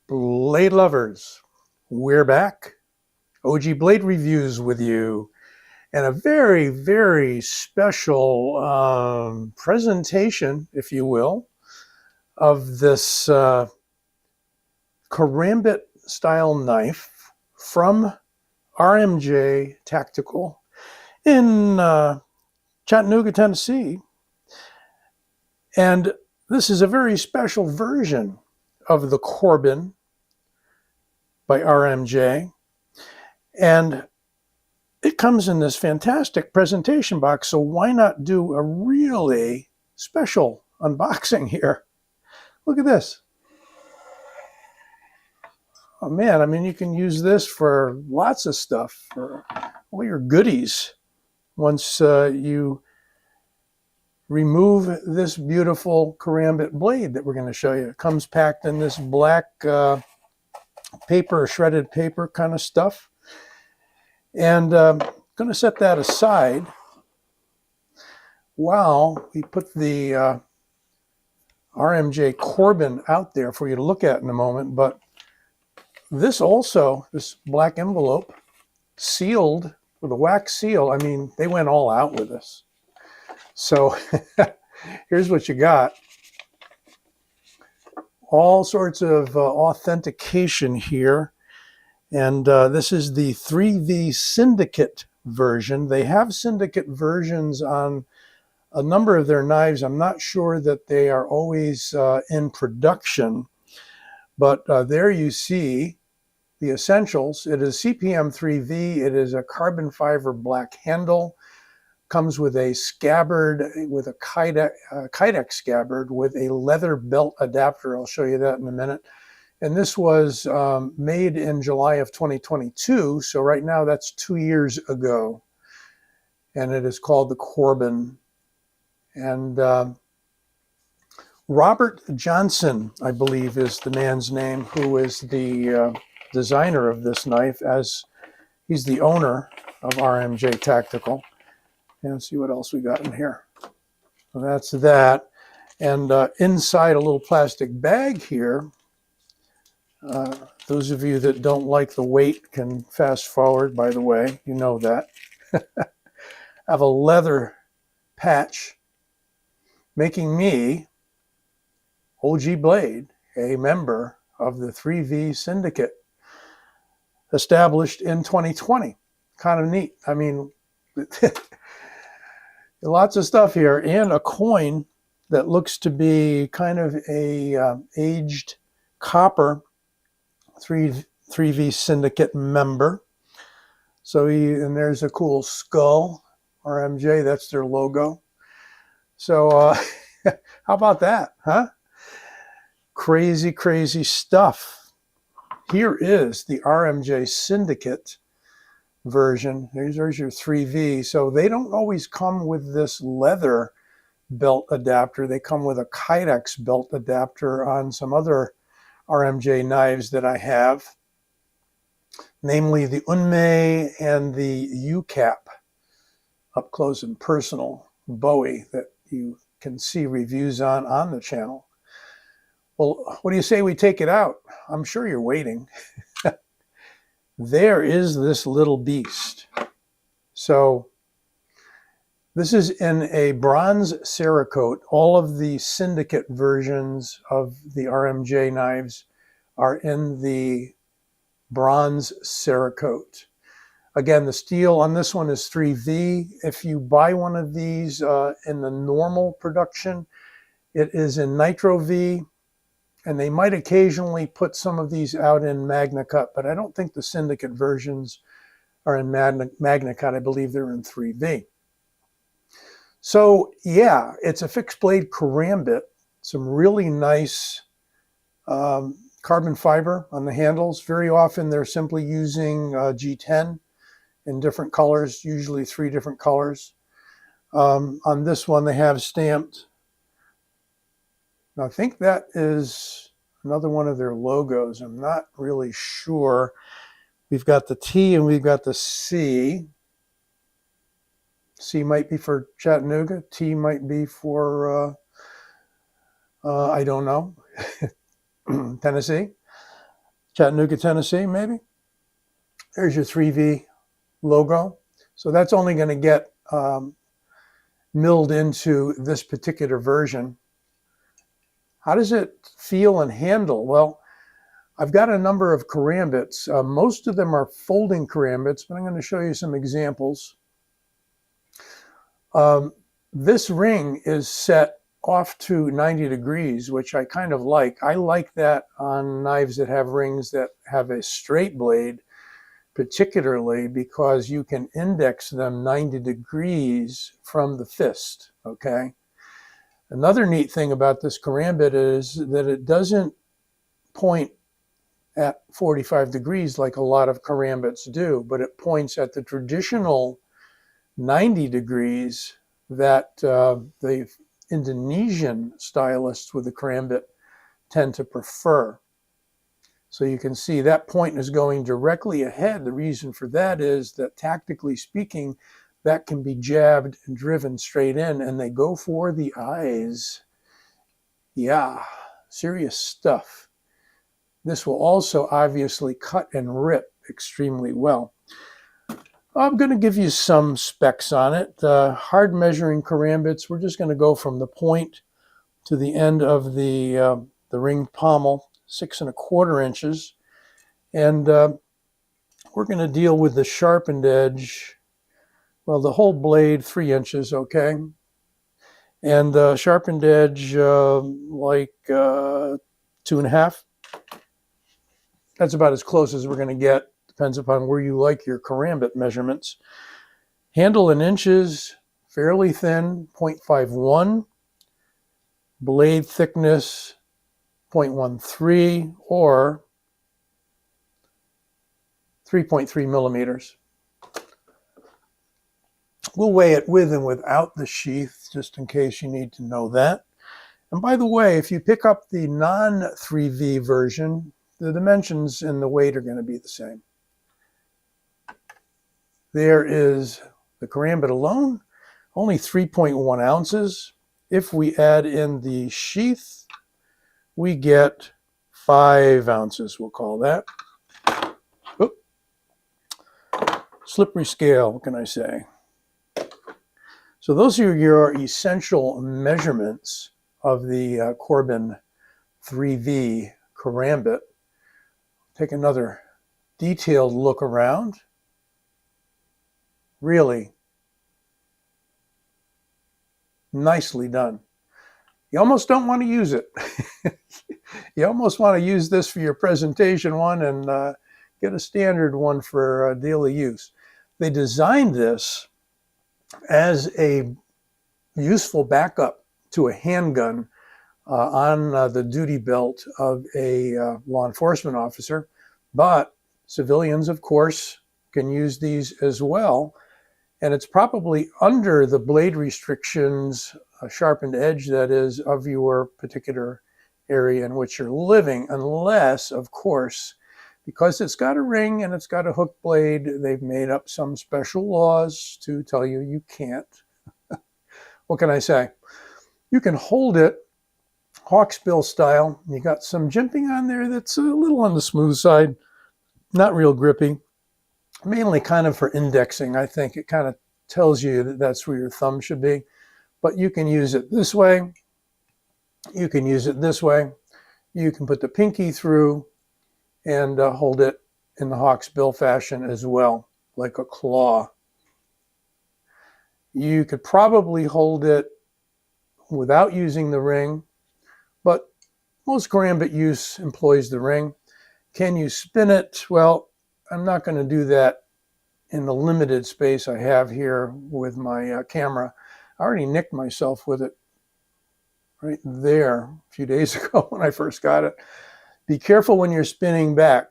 Blade lovers, we're back. OG Blade reviews with you, and a very, very special presentation, if you will, of this Karambit style knife from RMJ Tactical in Chattanooga, Tennessee. And this is a very special version of the Korbin by RMJ. And it comes in this fantastic presentation box, so why not do a really special unboxing here? Look at this. Oh man, I mean, you can use this for lots of stuff, for all your goodies. Once you remove this beautiful Karambit blade that we're going to show you. It comes packed in this black paper, shredded paper kind of stuff. And I'm going to set that aside while we put the RMJ Korbin out there for you to look at in a moment. But this also, this black envelope, sealed with a wax seal. I mean, they went all out with this. So here's what you got. All sorts of authentication here. And this is the 3V Syndicate version. They have Syndicate versions on a number of their knives. I'm not sure that they are always in production. But there you see the essentials. It is CPM 3V. It is a carbon fiber black handle. Comes with a scabbard, with a Kydex scabbard with a leather belt adapter. I'll show you that in a minute. And this was made in July of 2022. So right now that's 2 years ago. And it is called the Korbin. And Robert Johnson, I believe is the man's name, who is the designer of this knife, as he's the owner of RMJ Tactical. And see what else we got in here. So that's that. And inside a little plastic bag here, those of you that don't like the weight can fast forward, by the way, you know that. I have a leather patch making me, OG Blade, a member of the 3V Syndicate, established in 2020. Kind of neat. I mean, lots of stuff here, and a coin that looks to be kind of a aged copper 3V Syndicate member. So and there's a cool skull, RMJ, that's their logo. So how about that, huh? Crazy, crazy stuff. Here is the RMJ Syndicate version. There's your 3V. So they don't always come with this leather belt adapter. They come with a Kydex belt adapter on some other RMJ knives that I have, namely the Unmei and the UCAP, up close and personal Bowie, that you can see reviews on the channel. Well, what do you say we take it out? I'm sure you're waiting. There is this little beast. So this is in a bronze Ceracote. All of the Syndicate versions of the RMJ knives are in the bronze Ceracote. Again, the steel on this one is 3V. If you buy one of these in the normal production, it is in Nitro V. And they might occasionally put some of these out in Magna Cut, but I don't think the Syndicate versions are in Magna Cut. I believe they're in 3V. So yeah, it's a fixed blade Karambit. Some really nice carbon fiber on the handles. Very often they're simply using G10 in different colors, usually 3 different colors. On this one they have stamped, I think that is another one of their logos. I'm not really sure. We've got the T and we've got the C. C might be for Chattanooga. T might be for, I don't know, Tennessee. Chattanooga, Tennessee, maybe. There's your 3V logo. So that's only going to get milled into this particular version. How does it feel and handle? Well, I've got a number of karambits. Most of them are folding karambits, but I'm going to show you some examples. This ring is set off to 90 degrees, which I kind of like. I like that on knives that have rings that have a straight blade, particularly because you can index them 90 degrees from the fist, okay? Another neat thing about this karambit is that it doesn't point at 45 degrees like a lot of karambits do, but it points at the traditional 90 degrees that the Indonesian stylists with the karambit tend to prefer. So you can see that point is going directly ahead. The reason for that is that tactically speaking, that can be jabbed and driven straight in, and they go for the eyes. Yeah, serious stuff. This will also obviously cut and rip extremely well. I'm going to give you some specs on it. Hard measuring karambits, we're just going to go from the point to the end of the ring pommel, 6 1/4 inches. And we're going to deal with the sharpened edge. Well, the whole blade, 3 inches, okay? And the sharpened edge, like 2 1/2. That's about as close as we're going to get. Depends upon where you like your karambit measurements. Handle in inches, fairly thin, 0.51. Blade thickness, 0.13 or 3.3 millimeters. We'll weigh it with and without the sheath, just in case you need to know that. And by the way, if you pick up the non-3V version, the dimensions and the weight are going to be the same. There is the karambit alone, only 3.1 ounces. If we add in the sheath, we get 5 ounces, we'll call that. Oop. Slippery scale, what can I say? So those are your essential measurements of the Korbin 3V karambit. Take another detailed look around. Really nicely done. You almost don't want to use it. You almost want to use this for your presentation one and get a standard one for daily use. They designed this as a useful backup to a handgun on the duty belt of a law enforcement officer, but civilians, of course, can use these as well. And it's probably under the blade restrictions, a sharpened edge that is, of your particular area in which you're living, unless, of course, because it's got a ring and it's got a hook blade, they've made up some special laws to tell you you can't. What can I say? You can hold it hawksbill style. You got some jimping on there that's a little on the smooth side, not real grippy. Mainly kind of for indexing. I think it kind of tells you that that's where your thumb should be. But you can use it this way. You can use it this way. You can put the pinky through and hold it in the hawksbill fashion as well, like a claw. You could probably hold it without using the ring, but most karambit use employs the ring. Can you spin it? Well, I'm not going to do that in the limited space I have here with my camera. I already nicked myself with it right there a few days ago when I first got it. Be careful when you're spinning back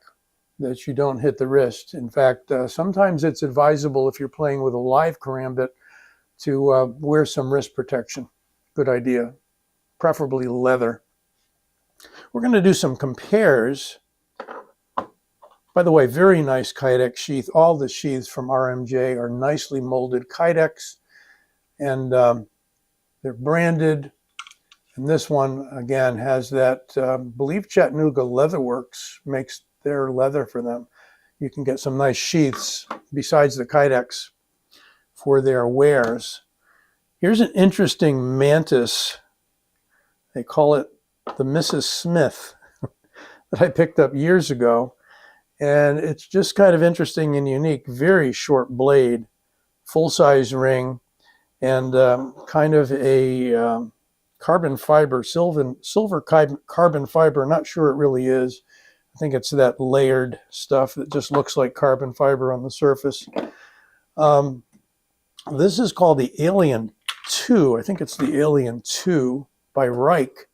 that you don't hit the wrist. In fact, sometimes it's advisable if you're playing with a live karambit to wear some wrist protection. Good idea. Preferably leather. We're going to do some compares. By the way, very nice Kydex sheath. All the sheaths from RMJ are nicely molded Kydex, and they're branded. And this one, again, has that, I believe Chattanooga Leatherworks makes their leather for them. You can get some nice sheaths besides the Kydex for their wares. Here's an interesting mantis. They call it the Mrs. Smith that I picked up years ago. And it's just kind of interesting and unique. Very short blade, full-size ring, and kind of a carbon fiber, silver carbon fiber. Not sure it really is. I think it's that layered stuff that just looks like carbon fiber on the surface. This is called the Alien 2. I think it's the Alien 2 by Reich.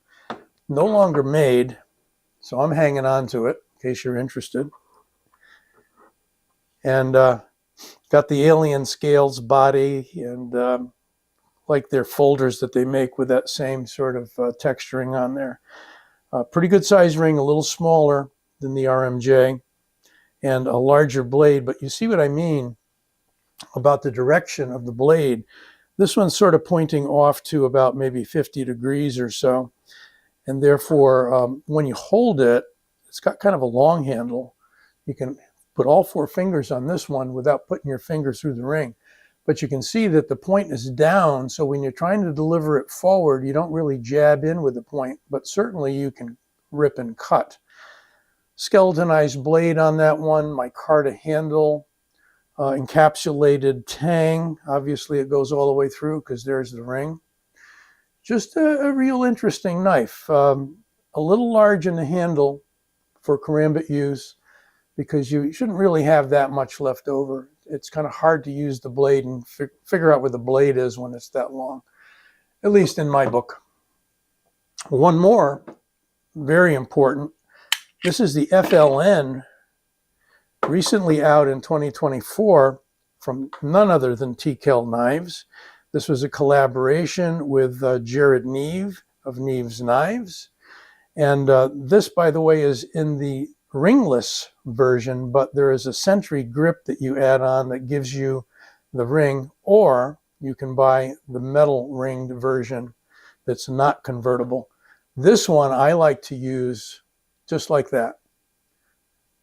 No longer made, so I'm hanging on to it in case you're interested. And got the Alien scales body, and like their folders that they make with that same sort of texturing on there. Pretty good size ring, a little smaller than the RMJ, and a larger blade. But you see what I mean about the direction of the blade. This one's sort of pointing off to about maybe 50 degrees or so. And therefore, when you hold it, it's got kind of a long handle. You can put all 4 fingers on this one without putting your finger through the ring. But you can see that the point is down, so when you're trying to deliver it forward, you don't really jab in with the point, but certainly you can rip and cut. Skeletonized blade on that one, micarta handle, encapsulated tang. Obviously it goes all the way through because there's the ring. Just a real interesting knife. A little large in the handle for karambit use, because you shouldn't really have that much left over. It's kind of hard to use the blade and figure out where the blade is when it's that long, at least in my book. One more, very important. This is the FLN, recently out in 2024 from none other than TKL Knives. This was a collaboration with Jared Neve of Neve's Knives. And this, by the way, is in the ringless version, but there is a Sentry grip that you add on that gives you the ring, or you can buy the metal ringed version that's not convertible. This one I like to use just like that,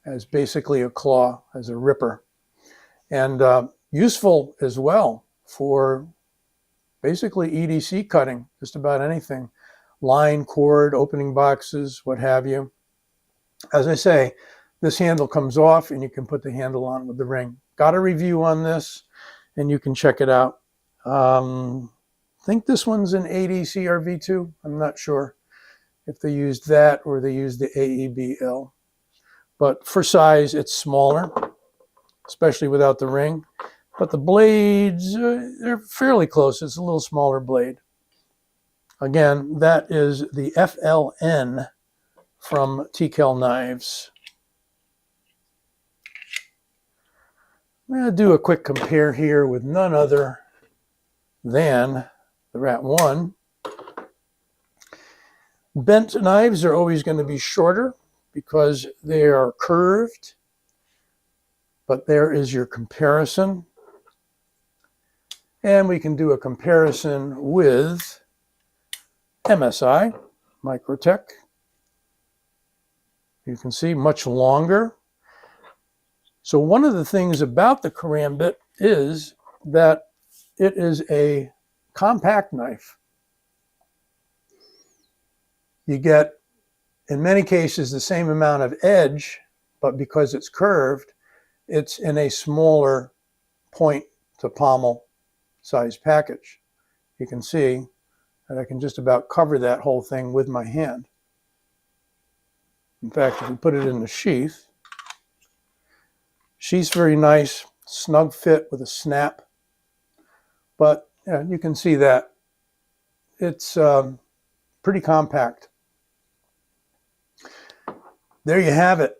as basically a claw, as a ripper, and useful as well for basically EDC cutting, just about anything, line, cord, opening boxes, what have you. As I say, this handle comes off and you can put the handle on with the ring. Got a review on this and you can check it out. I think this one's an ADC RV2. I'm not sure if they used that or they used the AEBL. But for size, it's smaller, especially without the ring. But the blades, they're fairly close. It's a little smaller blade. Again, that is the FLN from TKL Knives. I'm going to do a quick compare here with none other than the Rat 1. Bent knives are always going to be shorter because they are curved, but there is your comparison. And we can do a comparison with MSI, Microtech. You can see much longer. So one of the things about the Karambit is that it is a compact knife. You get, in many cases, the same amount of edge, but because it's curved, it's in a smaller point to pommel size package. You can see that I can just about cover that whole thing with my hand. In fact, if we put it in the sheath, sheath's very nice, snug fit with a snap. But yeah, you can see that it's pretty compact. There you have it.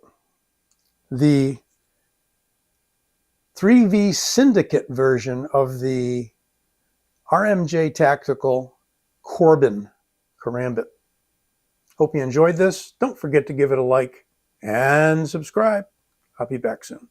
The 3V Syndicate version of the RMJ Tactical Korbin Karambit. Hope you enjoyed this. Don't forget to give it a like and subscribe. I'll be back soon.